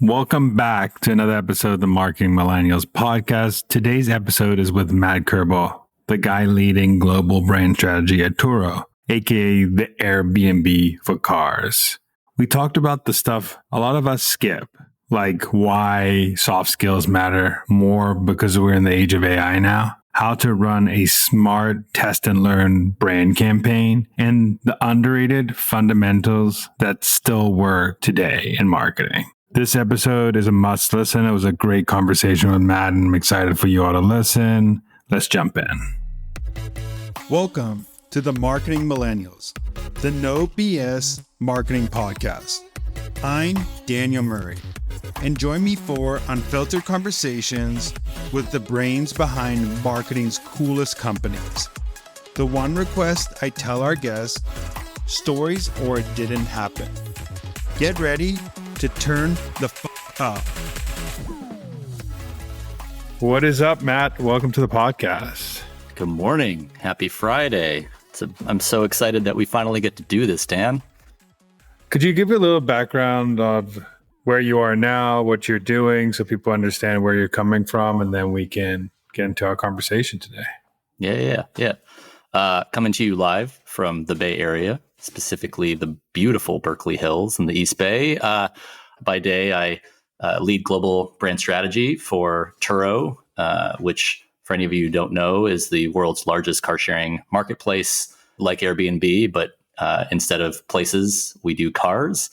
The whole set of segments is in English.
Welcome back to another episode of the Marketing Millennials podcast. Today's episode is with Matt Kerbel, the guy leading global brand strategy at Turo, aka the Airbnb for cars. We talked about the stuff a lot of us skip, like why soft skills matter more because we're in the age of AI now, how to run a smart test and learn brand campaign, and the underrated fundamentals that still work today in marketing. This episode is a must listen. It was a great conversation with Matt, and I'm excited for you all to listen. Let's jump in. Welcome to the Marketing Millennials, the No BS Marketing Podcast. I'm Daniel Murray, and join me for unfiltered conversations with the brains behind marketing's coolest companies. The one request I tell our guests, stories or it didn't happen. Get ready to turn the up. What is up, Matt? Welcome to the podcast. Good morning. Happy Friday. I'm so excited that we finally get to do this, Dan. Could you give a little background of where you are now, what you're doing, so people understand where you're coming from, and then we can get into our conversation today? Yeah. Coming to you live from the Bay Area, specifically the beautiful Berkeley Hills in the East Bay. By day, I lead global brand strategy for Turo, which, for any of you who don't know, is the world's largest car sharing marketplace like Airbnb, but instead of places, we do cars.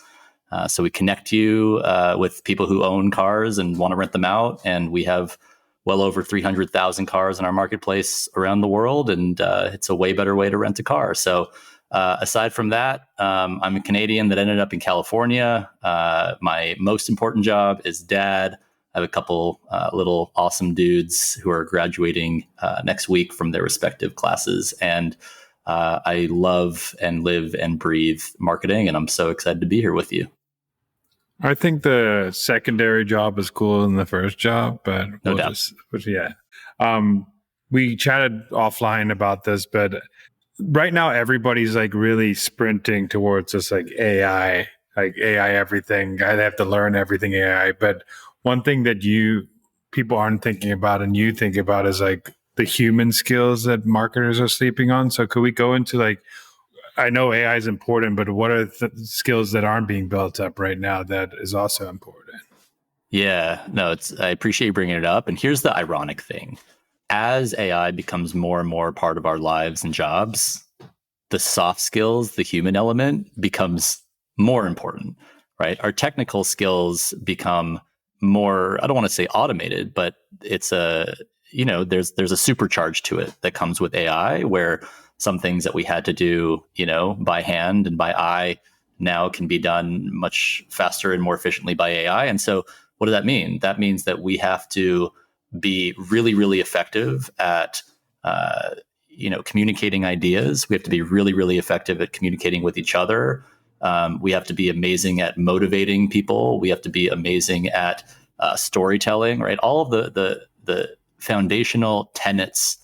So we connect you with people who own cars and want to rent them out. And we have well over 300,000 cars in our marketplace around the world. And it's a way better way to rent a car. So aside from that, I'm a Canadian that ended up in California. My most important job is dad. I have a couple little awesome dudes who are graduating next week from their respective classes. And I love and live and breathe marketing. And I'm so excited to be here with you. I think the secondary job is cooler than the first job, but No doubt. We chatted offline about this, but right now everybody's like really sprinting towards this like AI everything. I have to learn everything AI. But one thing that people aren't thinking about and you think about is like the human skills that marketers are sleeping on. So could we go into like, I know AI is important, but what are the skills that aren't being built up right now that is also important? Yeah, no, I appreciate you bringing it up. And here's the ironic thing. As AI becomes more and more part of our lives and jobs, the soft skills, the human element becomes more important, right? Our technical skills become more, I don't want to say automated, but it's there's a supercharge to it that comes with AI where some things that we had to do, by hand and by eye now can be done much faster and more efficiently by AI. And so what does that mean? That means that we have to be really, really effective at, communicating ideas. We have to be really, really effective at communicating with each other. We have to be amazing at motivating people. We have to be amazing at storytelling, right? All of the foundational tenets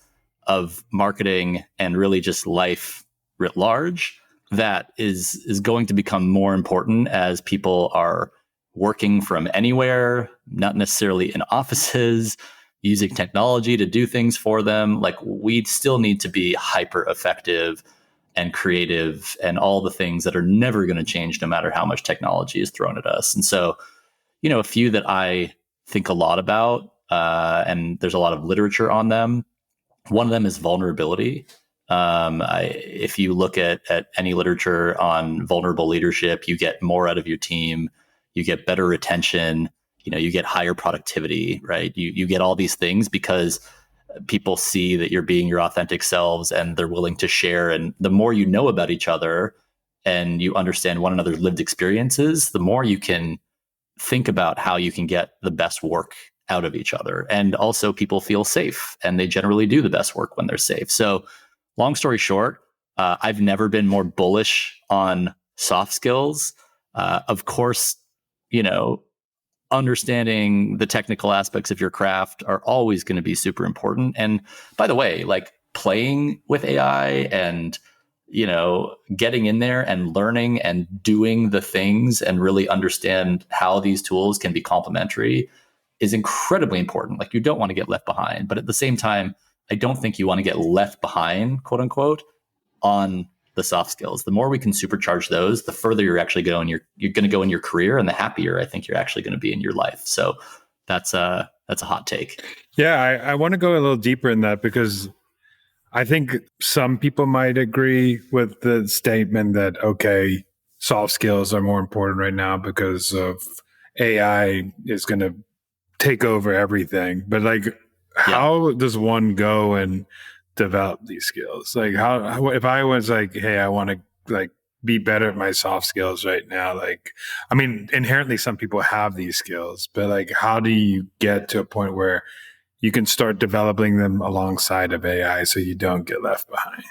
of marketing and really just life writ large that is going to become more important as people are working from anywhere, not necessarily in offices, using technology to do things for them. Like we still need to be hyper effective and creative and all the things that are never going to change no matter how much technology is thrown at us. And so, a few that I think a lot about, and there's a lot of literature on them. One of them is vulnerability. If you look at any literature on vulnerable leadership, you get more out of your team, you get better retention, you get higher productivity, right? You get all these things because people see that you're being your authentic selves and they're willing to share. And the more you know about each other and you understand one another's lived experiences, the more you can think about how you can get the best work out of each other. And also people feel safe and they generally do the best work when they're safe. So long story short, I've never been more bullish on soft skills. Of course, understanding the technical aspects of your craft are always going to be super important. And by the way, like playing with AI and, getting in there and learning and doing the things and really understand how these tools can be complementary is incredibly important. Like, you don't want to get left behind, but at the same time, I don't think you want to get left behind, quote unquote, on the soft skills. The more we can supercharge those, the further you're actually going. You're going to go in your career, and the happier I think you're actually going to be in your life. So that's a hot take. Yeah, I want to go a little deeper in that, because I think some people might agree with the statement that, okay, soft skills are more important right now because of AI is going to take over everything. But like, how does one go and develop these skills? Like, how if I was like, hey, I want to like be better at my soft skills right now, like, I mean, inherently some people have these skills, but like, how do you get to a point where you can start developing them alongside of AI so you don't get left behind?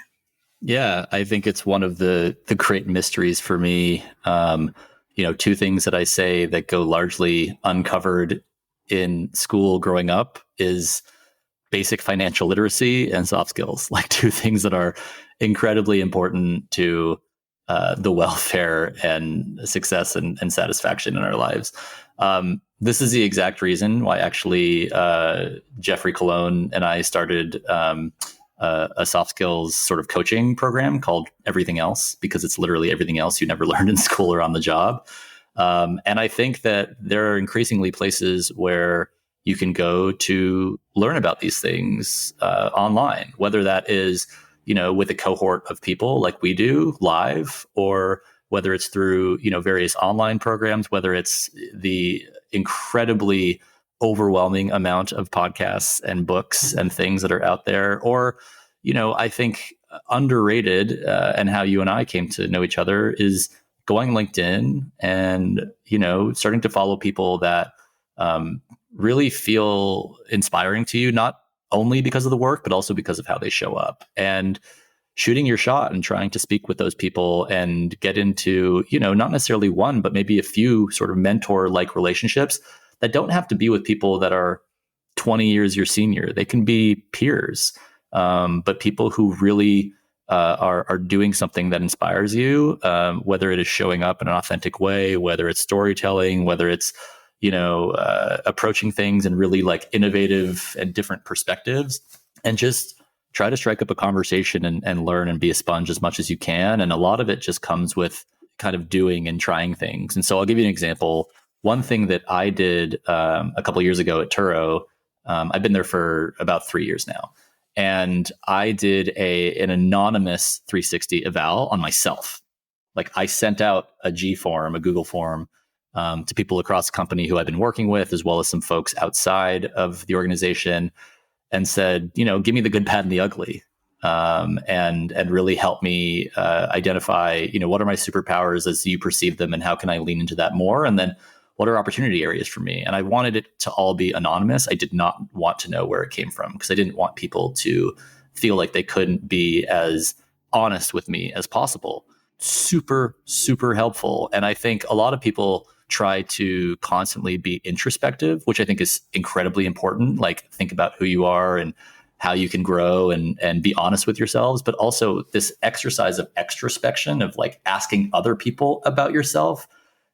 Yeah, I think it's one of the great mysteries for me. Two things that I say that go largely uncovered in school growing up is basic financial literacy and soft skills, like two things that are incredibly important to the welfare and success and satisfaction in our lives. This is the exact reason why actually Jeffrey Colon and I started a soft skills sort of coaching program called Everything Else, because it's literally everything else you never learned in school or on the job. And I think that there are increasingly places where you can go to learn about these things online, whether that is, with a cohort of people like we do live, or whether it's through, various online programs, whether it's the incredibly overwhelming amount of podcasts and books and things that are out there, or, I think underrated and how you and I came to know each other is going LinkedIn and, starting to follow people that really feel inspiring to you, not only because of the work, but also because of how they show up, and shooting your shot and trying to speak with those people and get into, not necessarily one, but maybe a few sort of mentor-like relationships that don't have to be with people that are 20 years your senior. They can be peers, but people who really are doing something that inspires you, whether it is showing up in an authentic way, whether it's storytelling, whether it's approaching things in really like innovative and different perspectives, and just try to strike up a conversation and learn and be a sponge as much as you can. And a lot of it just comes with kind of doing and trying things. And so I'll give you an example. One thing that I did a couple of years ago at Turo, I've been there for about 3 years now. And I did an anonymous 360 eval on myself. Like, I sent out a G form, a Google form, to people across the company who I've been working with, as well as some folks outside of the organization, and said, give me the good, bad, and the ugly, and really help me identify, what are my superpowers as you perceive them, and how can I lean into that more? And then what are opportunity areas for me? And I wanted it to all be anonymous. I did not want to know where it came from, because I didn't want people to feel like they couldn't be as honest with me as possible. Super, super helpful. And I think a lot of people try to constantly be introspective, which I think is incredibly important. Like, think about who you are and how you can grow and be honest with yourselves. But also this exercise of extrospection, of like asking other people about yourself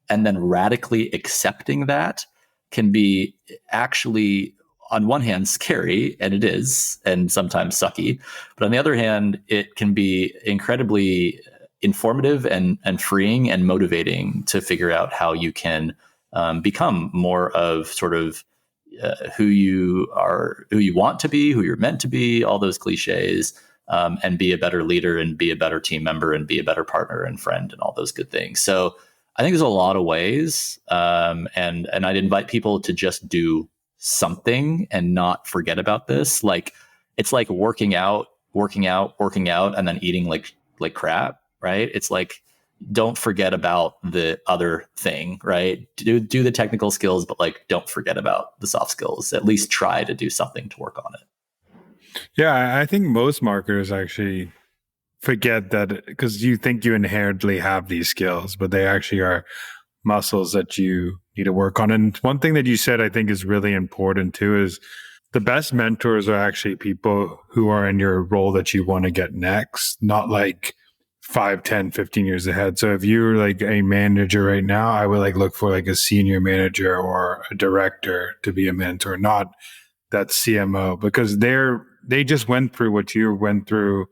and then radically accepting that, can be actually, on one hand, scary, and it is, and sometimes sucky. But on the other hand, it can be incredibly informative and freeing and motivating to figure out how you can become more of sort of who you are, who you want to be, who you're meant to be, all those cliches, and be a better leader and be a better team member and be a better partner and friend and all those good things. So I think there's a lot of ways, and I'd invite people to just do something and not forget about this. Like, it's like working out, and then eating like crap. Right? It's like, don't forget about the other thing, right? Do the technical skills, but like, don't forget about the soft skills. At least try to do something to work on it. Yeah, I think most marketers actually forget that, because you think you inherently have these skills, but they actually are muscles that you need to work on. And one thing that you said I think is really important too is the best mentors are actually people who are in your role that you want to get next, not like 5, 10, 15 years ahead. So if you're like a manager right now, I would like look for like a senior manager or a director to be a mentor, not that CMO, because they just went through what you went through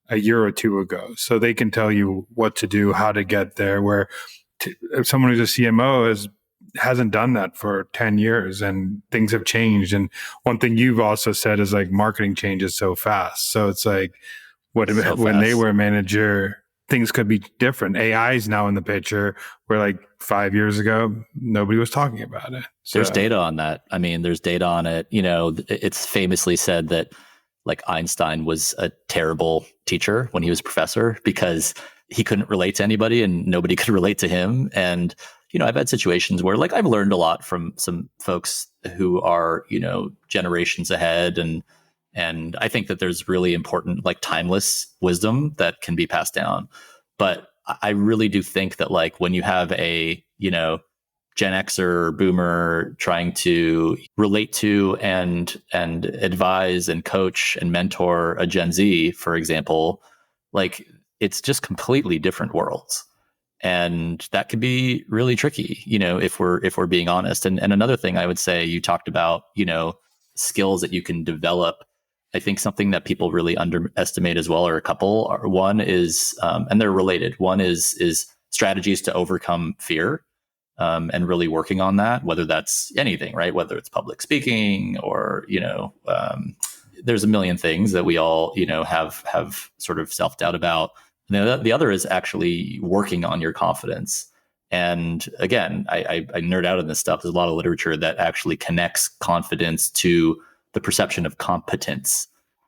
a year or two ago. So they can tell you what to do, how to get there, where if someone who's a CMO hasn't done that for 10 years and things have changed. And one thing you've also said is like marketing changes so fast. So it's like when they were a manager, things could be different. AI is now in the picture where like 5 years ago, nobody was talking about it. So there's data on that. I mean, there's data on it. You know, it's famously said that like Einstein was a terrible teacher when he was a professor because he couldn't relate to anybody and nobody could relate to him. And, you know, I've had situations where like I've learned a lot from some folks who are, you know, generations ahead. And I think that there's really important, like timeless wisdom that can be passed down. But I really do think that like when you have a, you know, Gen Xer or boomer trying to relate to and advise and coach and mentor a Gen Z, for example, like it's just completely different worlds. And that could be really tricky, you know, if we're being honest. And another thing I would say, you talked about, you know, skills that you can develop. I think something that people really underestimate as well are a couple. One is, and they're related. One is strategies to overcome fear, and really working on that, whether that's anything, right? Whether it's public speaking or, you know, there's a million things that we all, you know, have sort of self-doubt about. And the other is actually working on your confidence. And again, I nerd out in this stuff. There's a lot of literature that actually connects confidence to the perception of competence,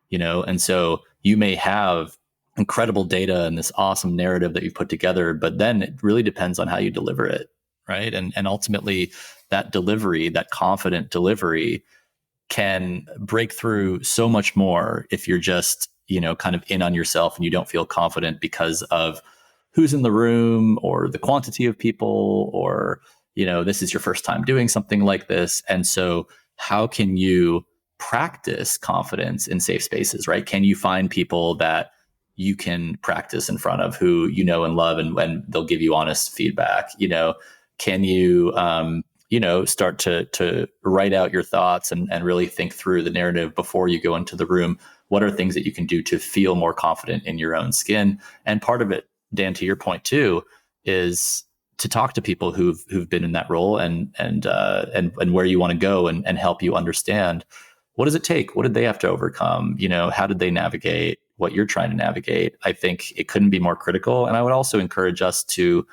you know? And so you may have incredible data and this awesome narrative that you've put together, but then it really depends on how you deliver it, right? And ultimately that delivery, that confident delivery can break through so much more if you're just, you know, kind of in on yourself and you don't feel confident because of who's in the room or the quantity of people, or, you know, this is your first time doing something like this. And so how can you practice confidence in safe spaces, right? Can you find people that you can practice in front of who you know and love, and when they'll give you honest feedback? You know, can you, you know, start to write out your thoughts and really think through the narrative before you go into the room? What are things that you can do to feel more confident in your own skin? And part of it, Dan, to your point too, is to talk to people who've been in that role and where you want to go and help you understand, what does it take? What did they have to overcome? You know, how did they navigate what you're trying to navigate? I think it couldn't be more critical. And I would also encourage us to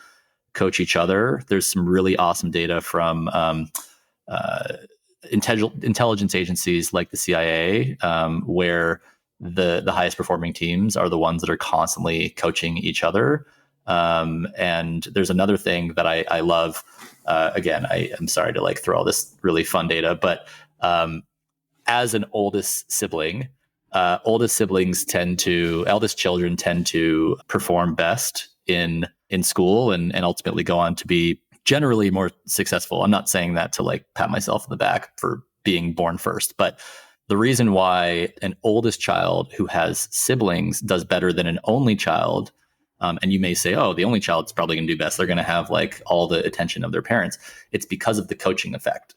coach each other. There's some really awesome data from intelligence agencies like the CIA, where the highest performing teams are the ones that are constantly coaching each other. And there's another thing that I love. Again, I'm sorry to like throw all this really fun data, but as an eldest children tend to perform best in school and ultimately go on to be generally more successful. I'm not saying that to like pat myself in the back for being born first, but the reason why an oldest child who has siblings does better than an only child, and you may say, oh, the only child's probably going to do best, they're going to have like all the attention of their parents. It's because of the coaching effect.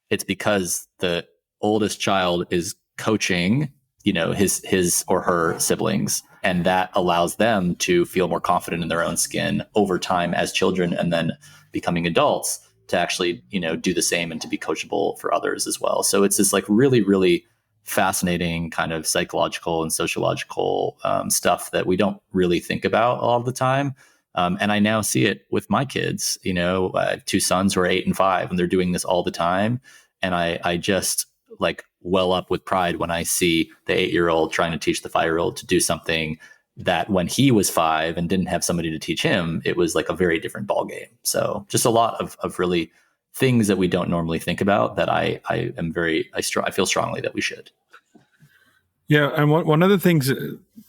It's because the oldest child is coaching, you know, his or her siblings, and that allows them to feel more confident in their own skin over time as children, and then becoming adults to actually, you know, do the same and to be coachable for others as well. So it's this like really, really fascinating kind of psychological and sociological stuff that we don't really think about all the time. And I now see it with my kids. You know, I have two sons who are 8 and 5, and they're doing this all the time. And I just like well up with pride when I see the 8-year-old trying to teach the 5-year-old to do something that when he was 5 and didn't have somebody to teach him, it was like a very different ballgame. So just a lot of really things that we don't normally think about that I feel strongly that we should. Yeah. And one of the things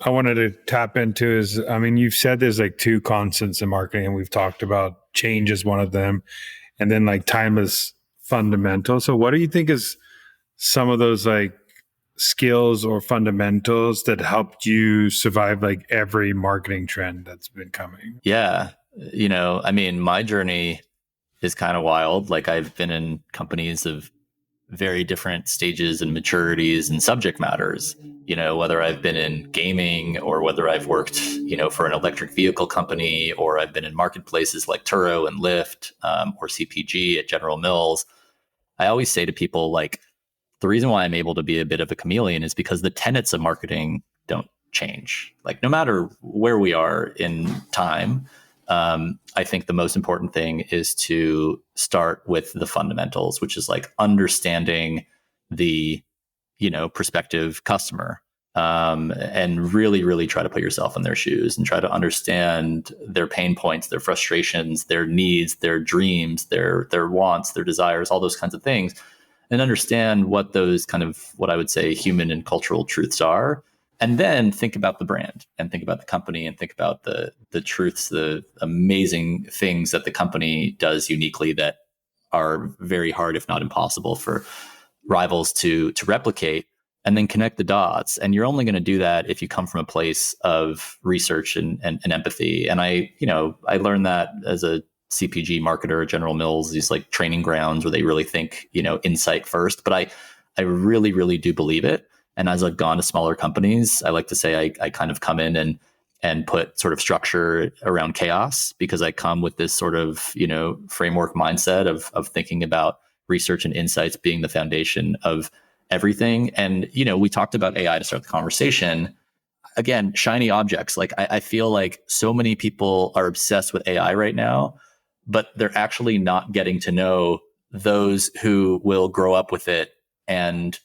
I wanted to tap into is, I mean, you've said there's like 2 constants in marketing, and we've talked about change as one of them, and then like time is fundamental. So what do you think is some of those like skills or fundamentals that helped you survive like every marketing trend that's been coming? Yeah. I mean, my journey is kind of wild. Like I've been in companies of very different stages and maturities and subject matters, whether I've been in gaming or whether I've worked, for an electric vehicle company, or I've been in marketplaces like Turo and Lyft, or CPG at General Mills. I always say to people, like, the reason why I'm able to be a bit of a chameleon is because the tenets of marketing don't change. Like no matter where we are in time, I think the most important thing is to start with the fundamentals, which is like understanding the, prospective customer, and really, really try to put yourself in their shoes and try to understand their pain points, their frustrations, their needs, their dreams, their wants, their desires, all those kinds of things, and understand what those kind of, what I would say, human and cultural truths are. And then think about the brand and think about the company and think about the truths, the amazing things that the company does uniquely that are very hard, if not impossible, for rivals to replicate, and then connect the dots. And you're only going to do that if you come from a place of research and empathy. And I learned that as a CPG marketer at General Mills, these like training grounds where they really think, insight first. But I really, really do believe it. And as I've gone to smaller companies, I like to say I kind of come in and put sort of structure around chaos, because I come with this sort of, framework mindset of thinking about research and insights being the foundation of everything. And, we talked about AI to start the conversation. Again, shiny objects. Like I feel like so many people are obsessed with AI right now, but they're actually not getting to know those who will grow up with it and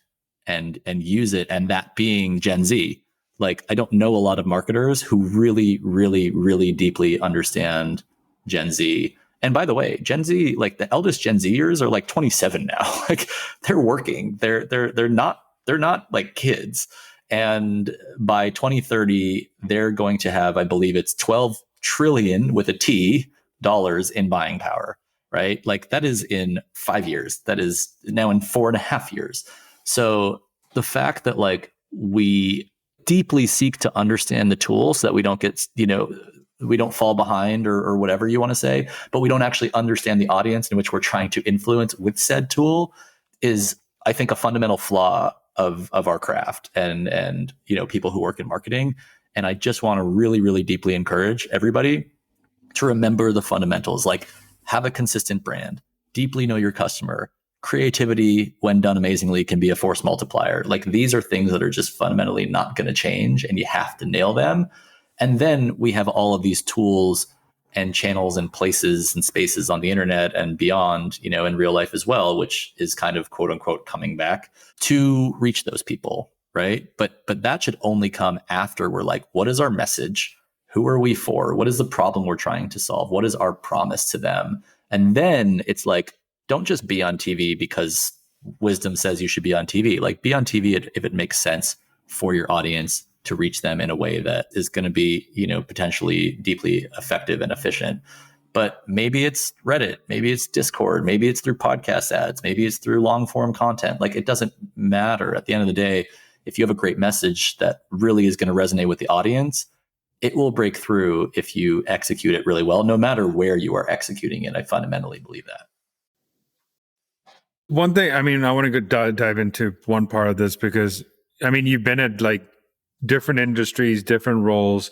use it, and that being Gen Z. Like I don't know a lot of marketers who really, really, really deeply understand Gen Z. And by the way, Gen Z, like the eldest Gen Zers are like 27 now. Like they're working. They're not like kids. And by 2030, they're going to have, I believe it's 12 trillion with a T dollars in buying power, right? Like that is in 5 years. That is now in 4.5 years. So the fact that like we deeply seek to understand the tool so that we don't get, we don't fall behind or whatever you want to say, but we don't actually understand the audience in which we're trying to influence with said tool is, I think, a fundamental flaw of our craft and people who work in marketing. And I just want to really, really deeply encourage everybody to remember the fundamentals, like have a consistent brand, deeply know your customer. Creativity, when done amazingly, can be a force multiplier. Like these are things that are just fundamentally not going to change, and you have to nail them. And then we have all of these tools and channels and places and spaces on the internet and beyond, in real life as well, which is kind of quote unquote coming back to reach those people, right? But that should only come after we're like, what is our message? Who are we for? What is the problem we're trying to solve? What is our promise to them? And then it's like, don't just be on TV because wisdom says you should be on TV. Like be on TV if it makes sense for your audience to reach them in a way that is going to be, potentially deeply effective and efficient. But maybe it's Reddit, maybe it's Discord, maybe it's through podcast ads, maybe it's through long form content. Like it doesn't matter. At the end of the day, if you have a great message that really is going to resonate with the audience, it will break through if you execute it really well, no matter where you are executing it. I fundamentally believe that. One thing, I want to go dive into one part of this because, you've been at like different industries, different roles.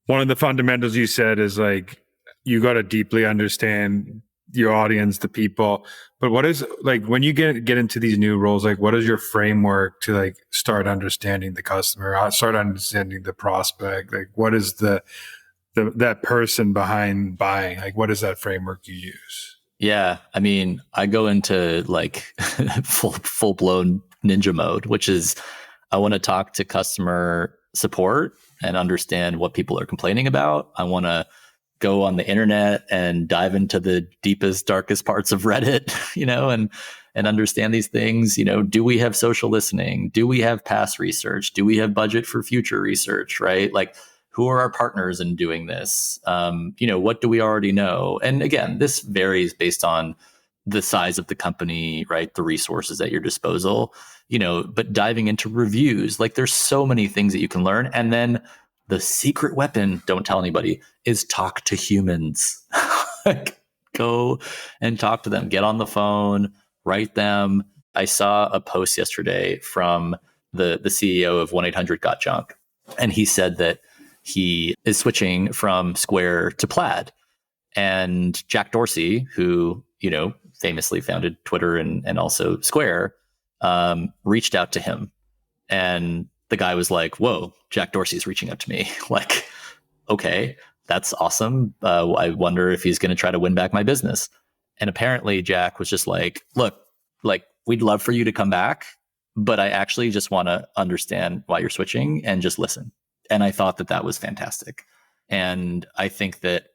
One of the fundamentals you said is like, you got to deeply understand your audience, the people. But what is like, when you get into these new roles, like what is your framework to like start understanding the customer, start understanding the prospect? Like what is that person behind buying? Like what is that framework you use? Yeah, I go into like full blown ninja mode, which is I want to talk to customer support and understand what people are complaining about. I want to go on the internet and dive into the deepest, darkest parts of Reddit, and understand these things. Do we have social listening? Do we have past research? Do we have budget for future research? Right? Like, who are our partners in doing this? What do we already know? And again, this varies based on the size of the company, right? The resources at your disposal, but diving into reviews, like there's so many things that you can learn. And then the secret weapon, don't tell anybody, is talk to humans. Like, go and talk to them, get on the phone, write them. I saw a post yesterday from the CEO of 1-800-GOT-JUNK. And he said that he is switching from Square to Plaid. And Jack Dorsey, who, famously founded Twitter and also Square, reached out to him. And the guy was like, whoa, Jack Dorsey's reaching out to me. Like, okay, that's awesome. I wonder if he's going to try to win back my business. And apparently Jack was just like, look, like, we'd love for you to come back, but I actually just want to understand why you're switching and just listen. And I thought that was fantastic. And I think that,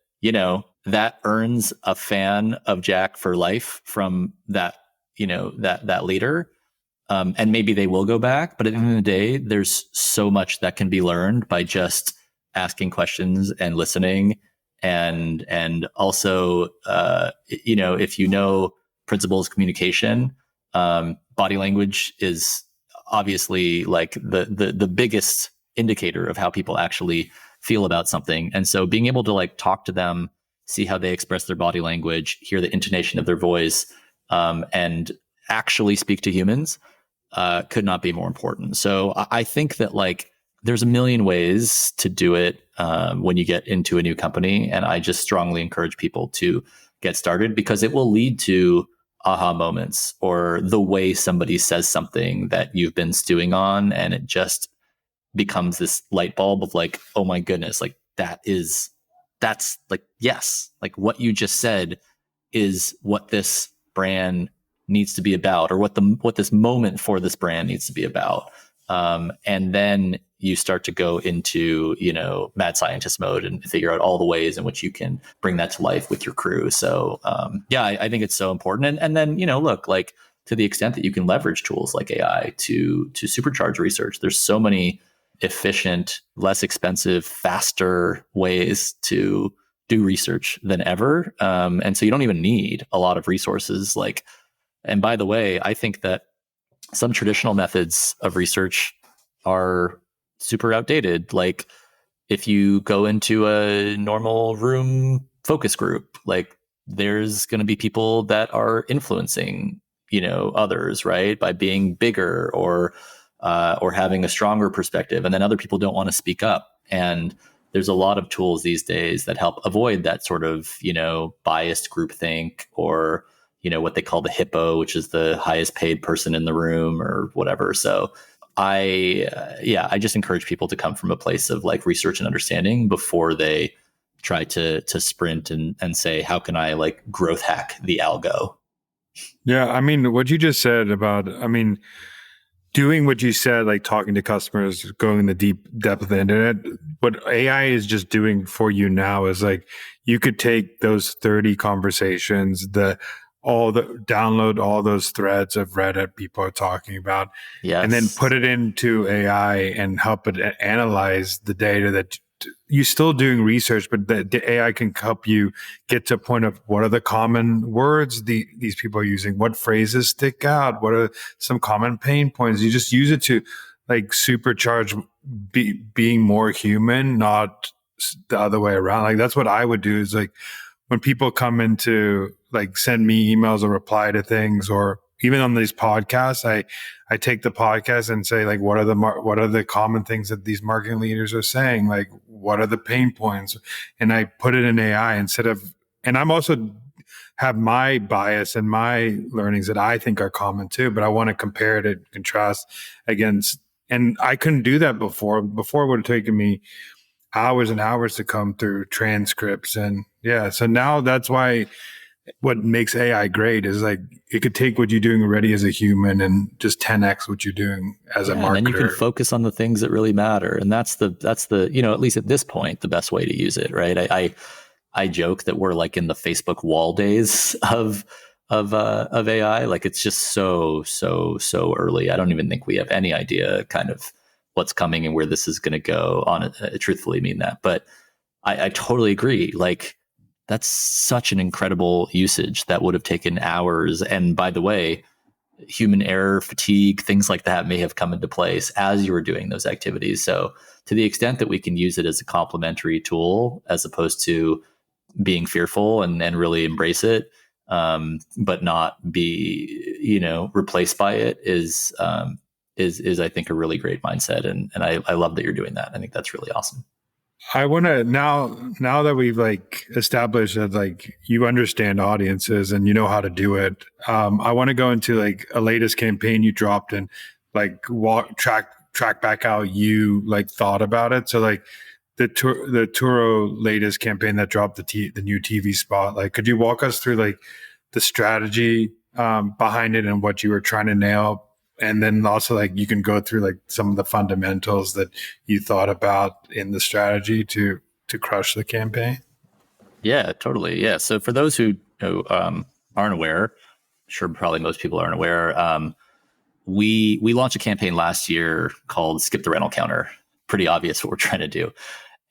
that earns a fan of Jack for life from that, that leader. And maybe they will go back, but at the end of the day, there's so much that can be learned by just asking questions and listening. And also, if you know principles of communication, body language is obviously like the biggest indicator of how people actually feel about something. And so being able to like talk to them, see how they express their body language, hear the intonation of their voice, and actually speak to humans, could not be more important. So I think that like there's a million ways to do it when you get into a new company. And I just strongly encourage people to get started, because it will lead to aha moments, or the way somebody says something that you've been stewing on, and it just becomes this light bulb of like, oh my goodness, like that's like, yes, like what you just said is what this brand needs to be about, or what this moment for this brand needs to be about. And then you start to go into, mad scientist mode and figure out all the ways in which you can bring that to life with your crew. So, I think it's so important. And then, look, like, to the extent that you can leverage tools like AI to supercharge research, there's so many efficient, less expensive, faster ways to do research than ever. And so you don't even need a lot of resources. Like, and by the way, I think that some traditional methods of research are super outdated. Like, if you go into a normal room focus group, like, there's going to be people that are influencing, others, right, by being bigger or having a stronger perspective, and then other people don't want to speak up. And there's a lot of tools these days that help avoid that sort of, biased groupthink, or what they call the hippo, which is the highest paid person in the room or whatever. So I just encourage people to come from a place of like research and understanding before they try to sprint and say, how can I like growth hack the algo? Yeah. I mean, what you just said about, doing what you said, like talking to customers, going in the deep depth of the internet, what AI is just doing for you now is like, you could take those 30 conversations, download all those threads of Reddit people are talking about, yes, and then put it into AI and help it analyze the data that you're still doing research, but the AI can help you get to a point of what are the common words these people are using, what phrases stick out, what are some common pain points. You just use it to like supercharge being more human, not the other way around. Like, that's what I would do, is like, when people come into like send me emails or reply to things, or even on these podcasts, I take the podcast and say, like, what are the common things that these marketing leaders are saying? Like, what are the pain points? And I put it in AI and I'm also have my bias and my learnings that I think are common too, but I want to compare it and contrast against, and I couldn't do that before. Before it would have taken me hours and hours to come through transcripts. And so now that's why what makes AI great is like, it could take what you're doing already as a human and just 10x what you're doing as a marketer. And then you can focus on the things that really matter. And that's the, at least at this point, the best way to use it. Right. I joke that we're like in the Facebook wall days of AI. Like, it's just so early. I don't even think we have any idea kind of what's coming and where this is going to go on. I truthfully mean that, but I totally agree. Like, That's such an incredible usage that would have taken hours. And by the way, human error, fatigue, things like that may have come into place as you were doing those activities. So to the extent that we can use it as a complementary tool, as opposed to being fearful and really embrace it, but not be, replaced by it is I think a really great mindset. And I love that you're doing that. I think that's really awesome. I want to now that we've established that you understand audiences and you know how to do it. I want to go into a latest campaign you dropped and track back how you thought about it. So the Turo latest campaign that dropped the new TV spot. Could you walk us through the strategy behind it and what you were trying to nail? And then also you can go through some of the fundamentals that you thought about in the strategy to crush the campaign. Yeah, totally. Yeah. So for those who aren't aware, I'm sure probably most people aren't aware, we launched a campaign last year called Skip the Rental Counter. Pretty obvious what we're trying to do.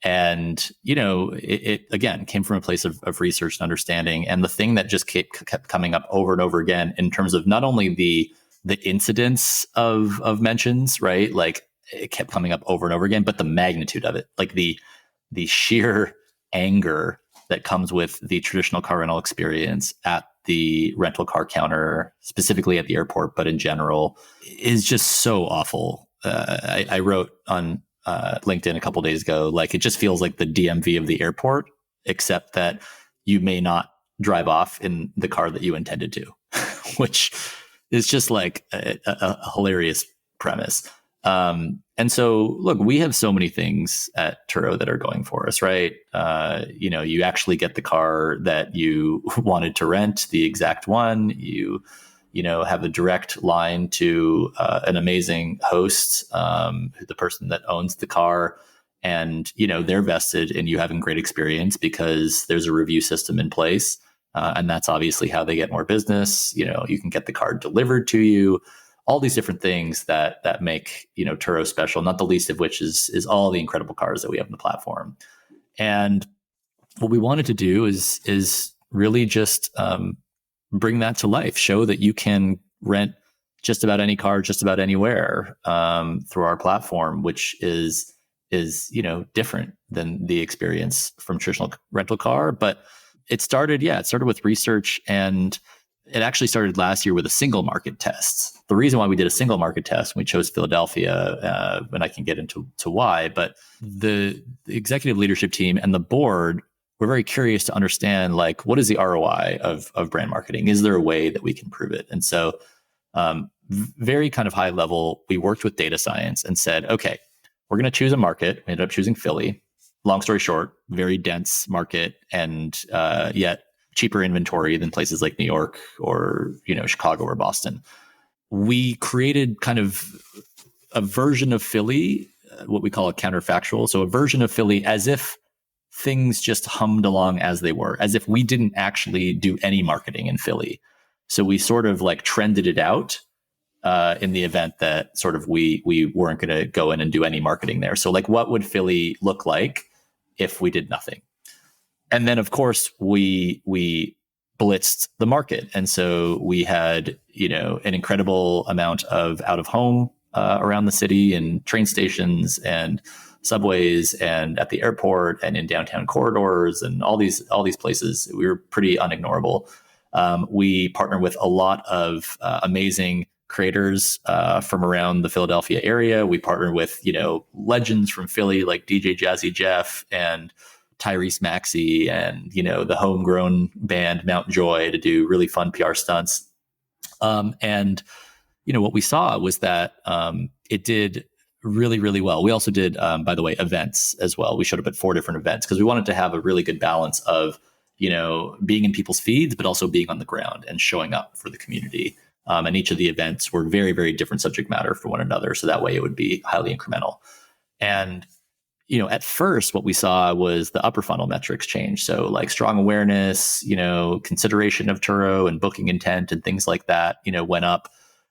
And, it again came from a place of research and understanding. And the thing that just kept coming up over and over again in terms of not only the incidence of mentions, right? It kept coming up over and over again, but the magnitude of it, the sheer anger that comes with the traditional car rental experience at the rental car counter, specifically at the airport, but in general, is just so awful. I wrote on LinkedIn a couple of days ago, it just feels like the DMV of the airport, except that you may not drive off in the car that you intended to, which is just a hilarious premise. And so, look, we have so many things at Turo that are going for us, right? You actually get the car that you wanted to rent, the exact one. You have a direct line to an amazing host, the person that owns the car. And, they're vested in you having great experience because there's a review system in place. And that's obviously how they get more business. You can get the car delivered to you, all these different things that make, Turo special, not the least of which is all the incredible cars that we have on the platform. And what we wanted to do is really just bring that to life, show that you can rent just about any car, just about anywhere through our platform, which is different than the experience from traditional rental car. But it started with research, and it actually started last year with a single market test. The reason why we did a single market test, we chose Philadelphia, and I can get into why, but the executive leadership team and the board were very curious to understand, what is the ROI of brand marketing? Is there a way that we can prove it? And so very kind of high level, we worked with data science and said, okay, we're going to choose a market. We ended up choosing Philly. Long story short, very dense market, and yet cheaper inventory than places like New York or Chicago or Boston. We created kind of a version of Philly, what we call a counterfactual. So a version of Philly as if things just hummed along as they were, as if we didn't actually do any marketing in Philly. So we sort of trended it out in the event that sort of we weren't going to go in and do any marketing there. So what would Philly look like if we did nothing? And then, of course, we blitzed the market. And so we had, an incredible amount of out of home around the city, and train stations and subways and at the airport and in downtown corridors and all these places. We were pretty unignorable. We partnered with a lot of amazing creators from around the Philadelphia area. We partnered with, legends from Philly like DJ Jazzy Jeff and Tyrese Maxey and, the homegrown band Mount Joy to do really fun PR stunts. And, what we saw was that it did really, really well. We also did, by the way, events as well. We showed up at 4 different events because we wanted to have a really good balance of, being in people's feeds, but also being on the ground and showing up for the community. And each of the events were very, very different subject matter for one another. So that way it would be highly incremental. And, at first what we saw was the upper funnel metrics change. So strong awareness, consideration of Turo and booking intent and things like that, went up.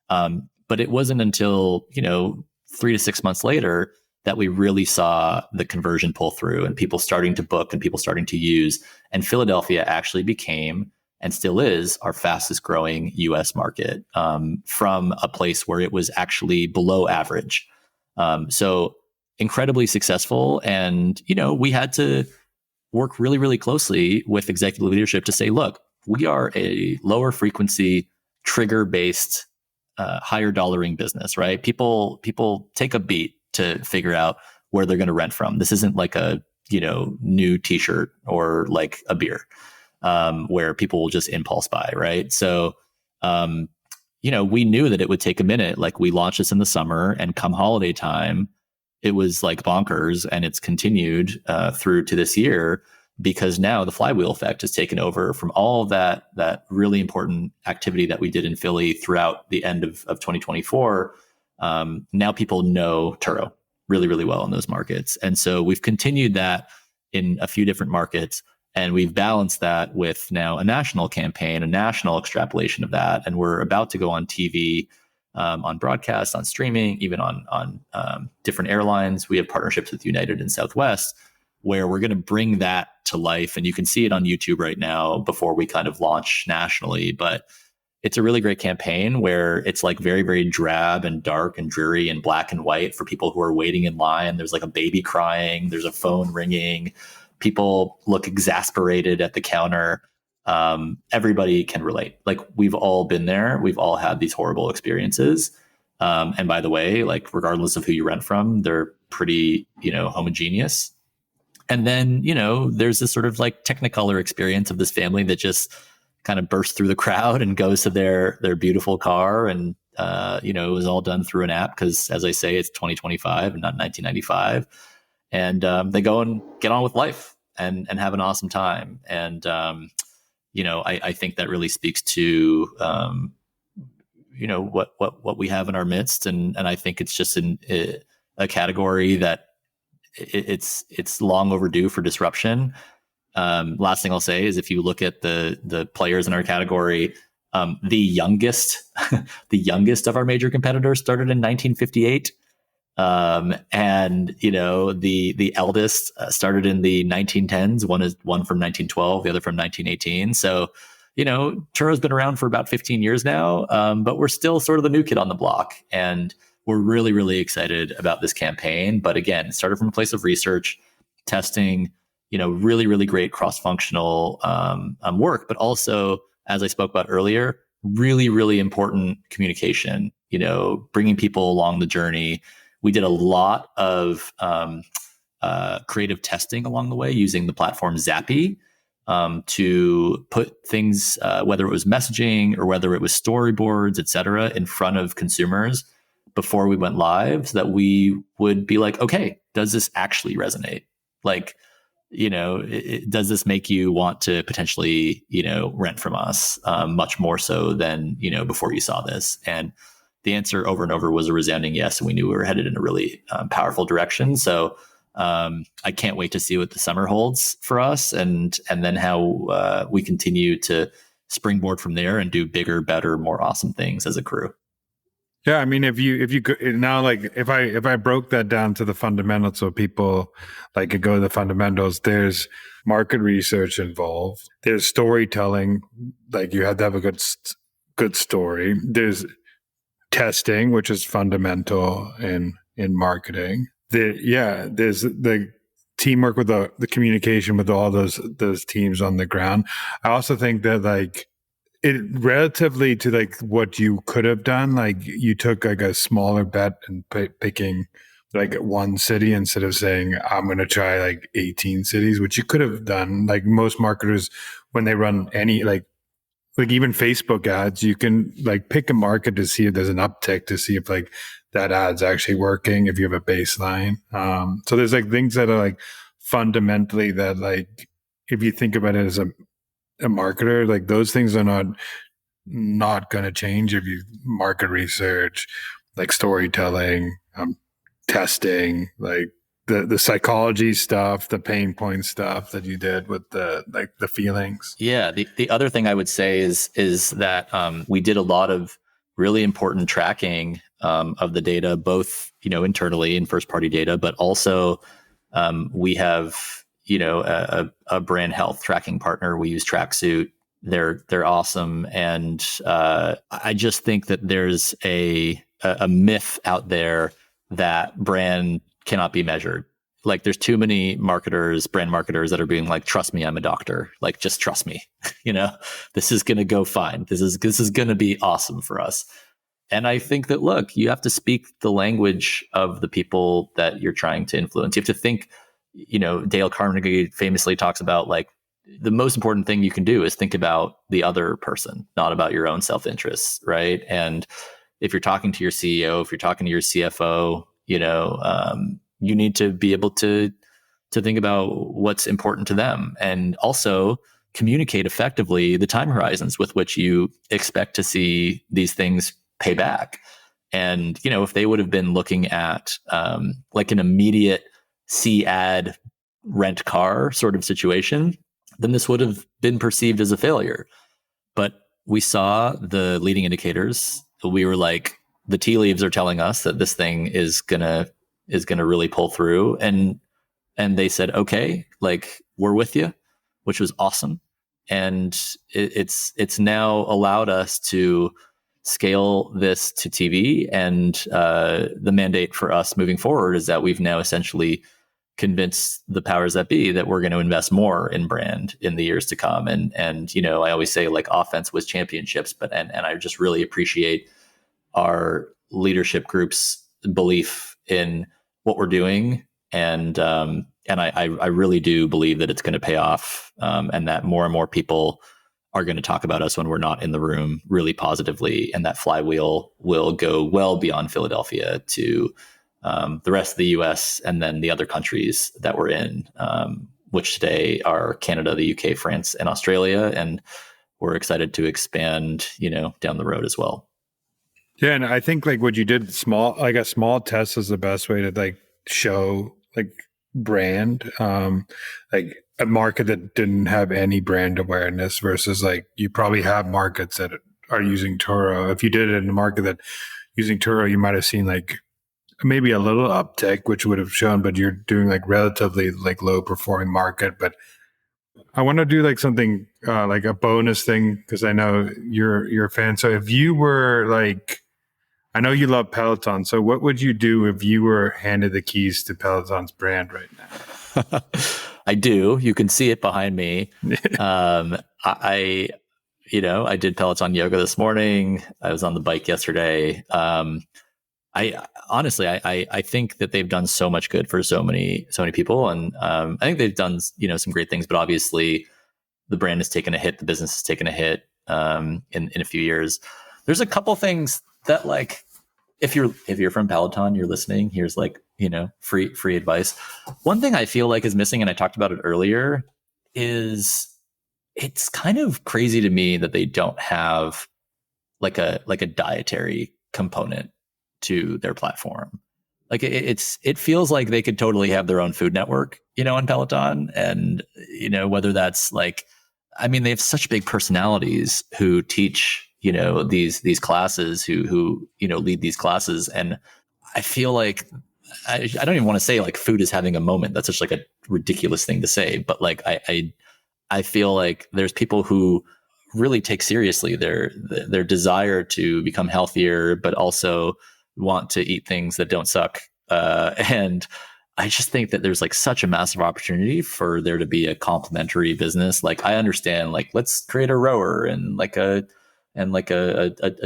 But it wasn't until, 3 to 6 months later that we really saw the conversion pull through and people starting to book and people starting to use. And Philadelphia actually became and still is our fastest growing US market, from a place where it was actually below average. So incredibly successful. And, we had to work really, really closely with executive leadership to say, look, we are a lower frequency, trigger based, higher dollaring business, right? People take a beat to figure out where they're going to rent from. This isn't like a, new t-shirt or like a beer, where people will just impulse buy, right? So, we knew that it would take a minute. Like, we launched this in the summer, and come holiday time, it was like bonkers, and it's continued through to this year, because now the flywheel effect has taken over from all of that really important activity that we did in Philly throughout the end of 2024. Now people know Turo really, really well in those markets. And so we've continued that in a few different markets, and we've balanced that with now a national campaign, a national extrapolation of that. And we're about to go on TV, on broadcast, on streaming, even on different airlines. We have partnerships with United and Southwest, where we're going to bring that to life. And you can see it on YouTube right now before we kind of launch nationally. But it's a really great campaign where it's like very, very drab and dark and dreary and black and white for people who are waiting in line. There's like a baby crying. There's a phone ringing. People look exasperated at the counter. Everybody can relate. Like, we've all been there. We've all had these horrible experiences. And by the way, like, regardless of who you rent from, they're pretty, homogeneous. And then, there's this sort of like Technicolor experience of this family that just kind of bursts through the crowd and goes to their beautiful car. And, it was all done through an app because, as I say, it's 2025 and not 1995. And they go and get on with life and have an awesome time. And, I think that really speaks to, what we have in our midst. And I think it's just a category that it's long overdue for disruption. Last thing I'll say is, if you look at the players in our category, the youngest of our major competitors started in 1958. And the eldest started in the 1910s. One from 1912, the other from 1918. So, Turo's been around for about 15 years now, but we're still sort of the new kid on the block. And we're really, really excited about this campaign. But again, it started from a place of research, testing, really, really great cross-functional work, but also, as I spoke about earlier, really, really important communication, bringing people along the journey. We did a lot of creative testing along the way using the platform Zappy, to put things, whether it was messaging or whether it was storyboards, et cetera, in front of consumers before we went live, so that we would be like, okay, does this actually resonate? Like, does this make you want to potentially, rent from us, much more so than, before you saw this? And the answer over and over was a resounding yes. And we knew we were headed in a really powerful direction. So I can't wait to see what the summer holds for us, and then how we continue to springboard from there and do bigger, better, more awesome things as a crew. Yeah, I mean, if you could now, like, if I broke that down to the fundamentals, so people like could go to the fundamentals, there's market research involved. There's storytelling, like you have to have a good story. There's testing, which is fundamental in marketing. There's the teamwork with the communication with all those teams on the ground. I also think that, like, it relatively to like what you could have done, like you took like a smaller bet and picking like one city instead of saying, I'm going to try like 18 cities, which you could have done. Like most marketers, when they run any, like even Facebook ads, you can like pick a market to see if there's an uptick, to see if like that ad's actually working, if you have a baseline. So there's like things that are like fundamentally that, like, if you think about it as a marketer, like those things are not going to change if you market research, like storytelling, testing, like the psychology stuff, the pain point stuff that you did with the feelings. Yeah. The other thing I would say is that we did a lot of really important tracking of the data, both, internally in first party data, but also we have, a brand health tracking partner. We use Tracksuit. They're awesome. And I just think that there's a myth out there that brand cannot be measured. Like there's too many brand marketers that are being like, trust me, I'm a doctor. Like, just trust me, this is going to go fine. This is going to be awesome for us. And I think that, look, you have to speak the language of the people that you're trying to influence. You have to think, Dale Carnegie famously talks about like the most important thing you can do is think about the other person, not about your own self-interest. Right. And if you're talking to your CEO, if you're talking to your CFO, you need to be able to think about what's important to them, and also communicate effectively the time horizons with which you expect to see these things pay back. And, if they would have been looking at like an immediate see ad rent car sort of situation, then this would have been perceived as a failure. But we saw the leading indicators. We were like, the tea leaves are telling us that this thing is gonna really pull through. And they said, okay, like, we're with you, which was awesome. And it's now allowed us to scale this to TV. And the mandate for us moving forward is that we've now essentially convinced the powers that be that we're going to invest more in brand in the years to come. And I always say, like, offense was championships, but I just really appreciate our leadership group's belief in what we're doing. And I really do believe that it's going to pay off, and that more and more people are going to talk about us when we're not in the room really positively. And that flywheel will go well beyond Philadelphia to the rest of the US and then the other countries that we're in, which today are Canada, the UK, France, and Australia. And we're excited to expand, down the road as well. Yeah. And I think like what you did, a small test is the best way to like show like brand, like a market that didn't have any brand awareness versus like you probably have markets that are using Turo. If you did it in a market that using Turo, you might have seen like maybe a little uptick, which would have shown, but you're doing like relatively like low performing market. But I want to do like something like a bonus thing, because I know you're a fan. So if you were like, I know you love Peloton. So what would you do if you were handed the keys to Peloton's brand right now? I do. You can see it behind me. I did Peloton yoga this morning. I was on the bike yesterday. I honestly think that they've done so much good for so many people, and I think they've done some great things. But obviously, the brand has taken a hit. The business has taken a hit in a few years. There's a couple things that, like, if you're from Peloton, you're listening, here's like free advice. One thing I feel like is missing, and I talked about it earlier, is it's kind of crazy to me that they don't have like a dietary component to their platform. Like it feels like they could totally have their own food network, on Peloton. And, whether that's like, I mean, they have such big personalities who teach, these classes, who lead these classes. And I feel like, I don't even want to say like food is having a moment. That's such like a ridiculous thing to say. But like, I feel like there's people who really take seriously their desire to become healthier, but also want to eat things that don't suck. And I just think that there's like such a massive opportunity for there to be a complementary business. Like, I understand, like, let's create a rower and like a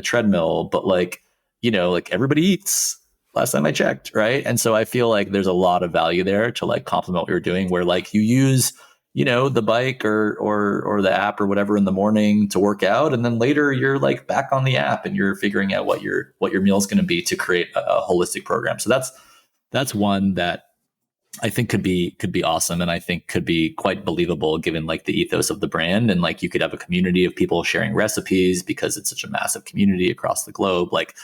treadmill, but like, like everybody eats last time I checked. Right. And so I feel like there's a lot of value there to like complement what you're doing, where like you use, the bike or the app or whatever in the morning to work out. And then later you're like back on the app and you're figuring out what your meal is going to be to create a holistic program. So that's one that I think could be awesome. And I think could be quite believable given like the ethos of the brand. And like you could have a community of people sharing recipes because it's such a massive community across the globe. Like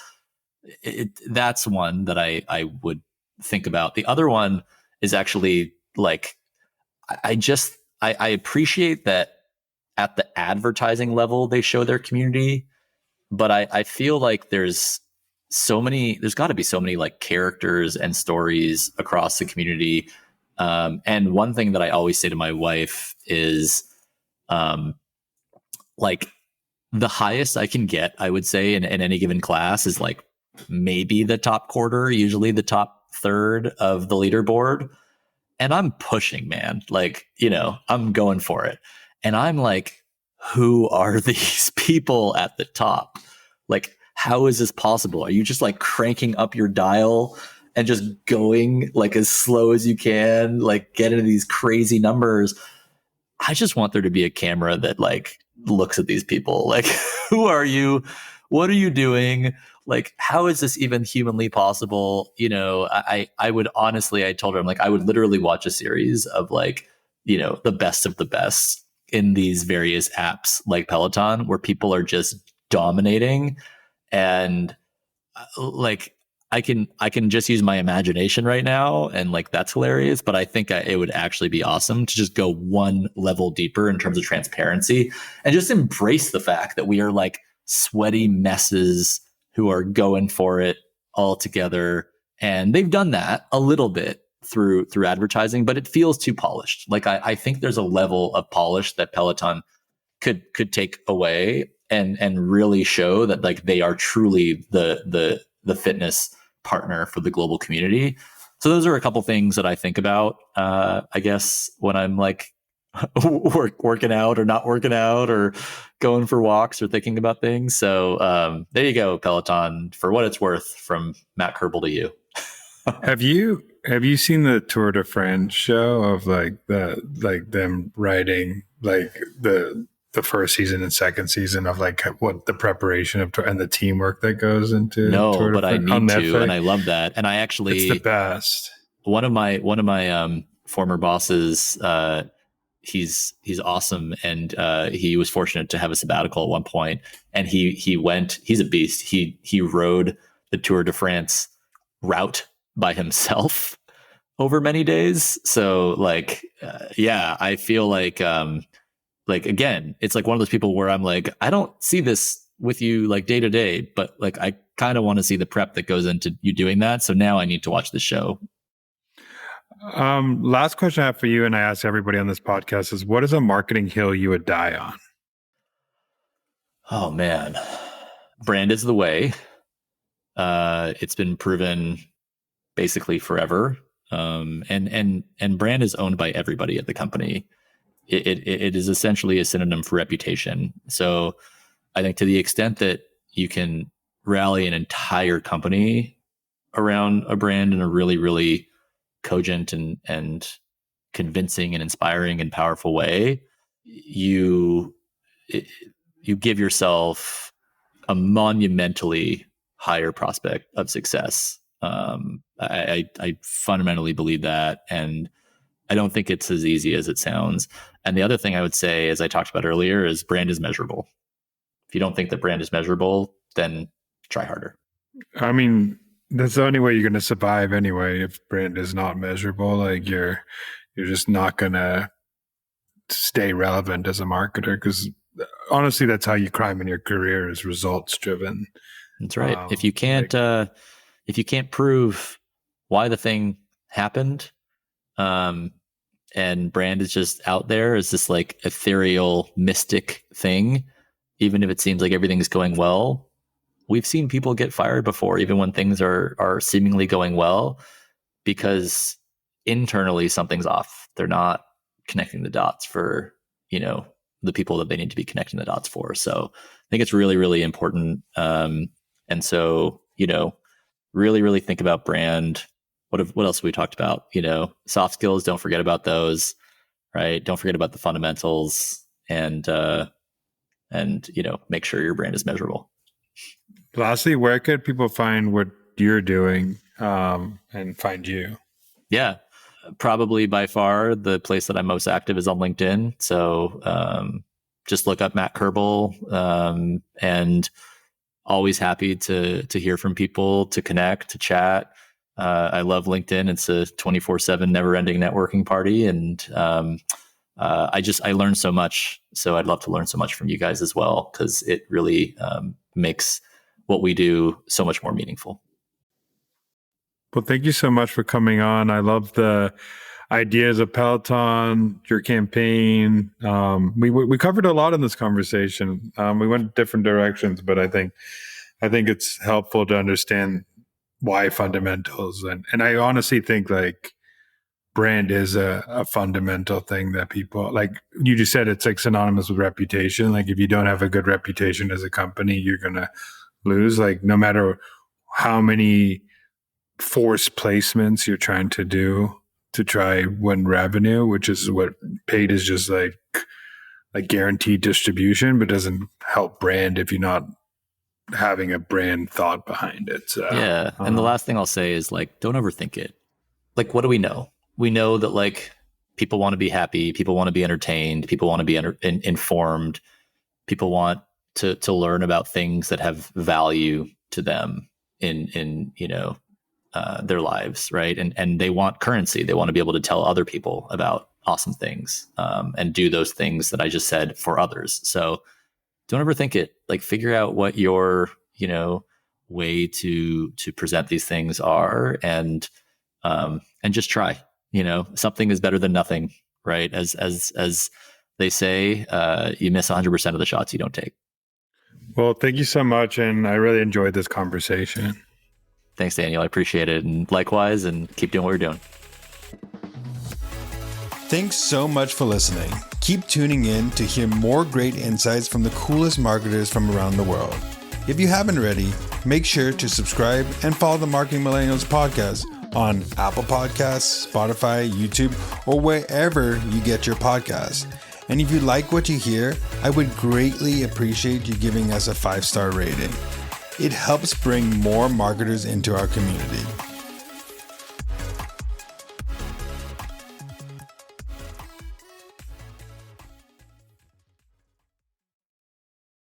that's one that I would think about. The other one is actually like, I appreciate that at the advertising level, they show their community but I feel like there's got to be so many like characters and stories across the community. And one thing that I always say to my wife is, like, the highest I can get, I would say, in any given class is like maybe the top quarter, usually the top third of the leaderboard. And I'm pushing, man. Like, I'm going for it. And I'm like, who are these people at the top? Like, how is this possible? Are you just like cranking up your dial and just going like as slow as you can, like get into these crazy numbers? I just want there to be a camera that like looks at these people. Like, who are you? What are you doing? Like, how is this even humanly possible? I would honestly, I told her, I'm like, I would literally watch a series of like, the best of the best in these various apps like Peloton, where people are just dominating. And like, I can just use my imagination right now, and like that's hilarious. But I think it would actually be awesome to just go one level deeper in terms of transparency and just embrace the fact that we are like sweaty messes who are going for it all together. And they've done that a little bit through advertising, but it feels too polished. Like I think there's a level of polish that Peloton could take away and really show that like they are truly the fitness partner for the global community. So those are a couple things that I think about, I guess, when I'm like working out or not working out or going for walks or thinking about things. So there you go, Peloton, for what it's worth, from Matt Kerbel to you. Have you seen the Tour de France show of like them writing like the first season and second season of like what the preparation of and the teamwork that goes into Tour de France? I need to, and I love that. And I actually, it's the best. One of my former bosses, he's awesome, and he was fortunate to have a sabbatical at one point, and he went. He's a beast. He rode the Tour de France route by himself over many days. So like, I feel like again, it's like one of those people where I'm like, I don't see this with you like day to day, but like I kind of want to see the prep that goes into you doing that. So now I need to watch the show. Last question I have for you, and I ask everybody on this podcast, is what is a marketing hill you would die on? Oh man, brand is the way. It's been proven basically forever. And brand is owned by everybody at the company. It is essentially a synonym for reputation. So I think to the extent that you can rally an entire company around a brand in a really, really cogent and convincing and inspiring and powerful way, you give yourself a monumentally higher prospect of success. I fundamentally believe that, and I don't think it's as easy as it sounds. And the other thing I would say, as I talked about earlier, is brand is measurable. If you don't think that brand is measurable, then try harder. I mean, that's the only way you're going to survive anyway. If brand is not measurable, like you're just not going to stay relevant as a marketer, because honestly, that's how you climb in your career, is results driven. That's right. If you can't prove why the thing happened, and brand is just out there as this like ethereal, mystic thing, even if it seems like everything's going well, we've seen people get fired before, even when things are seemingly going well, because internally something's off. They're not connecting the dots for, the people that they need to be connecting the dots for. So I think it's really, really important. And so, really, really think about brand. What else have we talked about? Soft skills, don't forget about those, right? Don't forget about the fundamentals, and make sure your brand is measurable. Lastly, where could people find what you're doing and find you? Yeah, probably by far the place that I'm most active is on LinkedIn. So just look up Matt Kerbel, and always happy to hear from people, to connect, to chat. I love LinkedIn. It's a 24/7 never-ending networking party, and I learned so much. So I'd love to learn so much from you guys as well, because it really makes what we do so much more meaningful. Well, thank you so much for coming on. I love the ideas of Peloton, your campaign. We covered a lot in this conversation. We went different directions, but I think it's helpful to understand why fundamentals. And I honestly think like brand is a fundamental thing that people, like you just said, it's like synonymous with reputation. Like if you don't have a good reputation as a company, you're going to lose. Like no matter how many forced placements you're trying to do to try win revenue, which is what paid is, just like guaranteed distribution, but doesn't help brand if you're not having a brand thought behind it. So, yeah. And the last thing I'll say is like, don't overthink it. Like, what do we know? We know that like people want to be happy, people want to be entertained, people want to be informed, people want to learn about things that have value to them in their lives, right? And they want currency. They want to be able to tell other people about awesome things and do those things that I just said for others. So don't overthink it. Like figure out what your way to present these things are, and just try. Something is better than nothing, right? As they say, you miss 100% of the shots you don't take. Well, thank you so much, and I really enjoyed this conversation. Thanks, Daniel. I appreciate it, and likewise, and keep doing what you're doing. Thanks so much for listening. Keep tuning in to hear more great insights from the coolest marketers from around the world. If you haven't already, make sure to subscribe and follow the Marketing Millennials podcast on Apple Podcasts, Spotify, YouTube, or wherever you get your podcasts. And if you like what you hear, I would greatly appreciate you giving us a 5-star rating. It helps bring more marketers into our community.